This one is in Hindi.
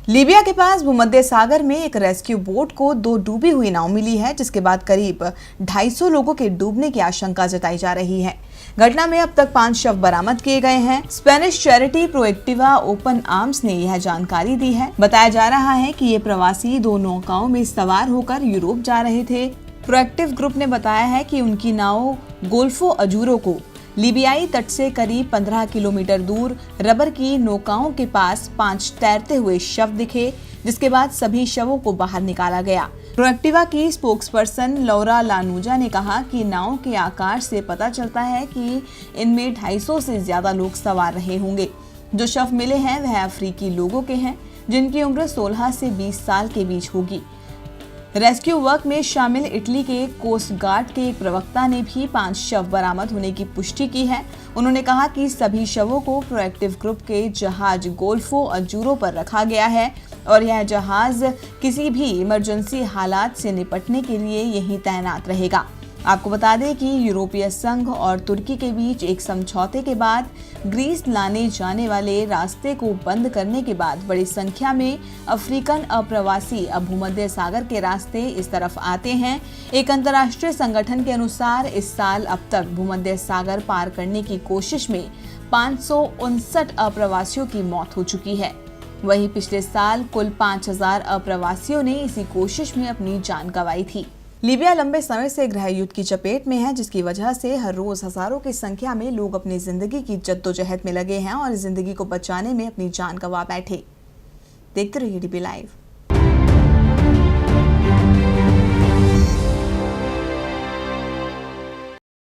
लीबिया के पास भूमध्य सागर में एक रेस्क्यू बोट को 2 डूबी हुई नाव मिली है, जिसके बाद करीब 250 लोगों के डूबने की आशंका जताई जा रही है। घटना में अब तक 5 शव बरामद किए गए हैं। स्पेनिश चैरिटी प्रोएक्टिवा ओपन आर्म्स ने यह जानकारी दी है। बताया जा रहा है कि ये प्रवासी 2 नौकाओं में सवार होकर यूरोप जा रहे थे। प्रोएक्टिव ग्रुप ने बताया है कि उनकी नाव गोल्फो अजूरो को लीबियाई तट से करीब 15 किलोमीटर दूर रबर की नौकाओं के पास 5 तैरते हुए शव दिखे, जिसके बाद सभी शवों को बाहर निकाला गया। प्रोएक्टिवा की स्पोक्सपर्सन लौरा लानूजा ने कहा कि नाव के आकार से पता चलता है कि इनमें 250 से ज्यादा लोग सवार रहे होंगे। जो शव मिले हैं वह अफ्रीकी लोगों के हैं, जिनकी उम्र 16 से 20 साल के बीच होगी। रेस्क्यू वर्क में शामिल इटली के कोस्ट गार्ड के एक प्रवक्ता ने भी 5 शव बरामद होने की पुष्टि की है। उन्होंने कहा कि सभी शवों को प्रोएक्टिव ग्रुप के जहाज गोल्फो अजूरो पर रखा गया है और यह जहाज किसी भी इमरजेंसी हालात से निपटने के लिए यहीं तैनात रहेगा। आपको बता दें कि यूरोपीय संघ और तुर्की के बीच एक समझौते के बाद ग्रीस लाने जाने वाले रास्ते को बंद करने के बाद बड़ी संख्या में अफ्रीकन अप्रवासी अब भूमध्य सागर के रास्ते इस तरफ आते हैं। एक अंतर्राष्ट्रीय संगठन के अनुसार इस साल अब तक भूमध्य सागर पार करने की कोशिश में 559 अप्रवासियों की मौत हो चुकी है। वहीं पिछले साल कुल 5000 अप्रवासियों ने इसी कोशिश में अपनी जान गंवाई थी। लीबिया लंबे समय से गृह युद्ध की चपेट में है, जिसकी वजह से हर रोज हजारों की संख्या में लोग अपनी जिंदगी की जद्दोजहद में लगे हैं और जिंदगी को बचाने में अपनी जान गंवा बैठे। देखते रहिए डीबी लाइव।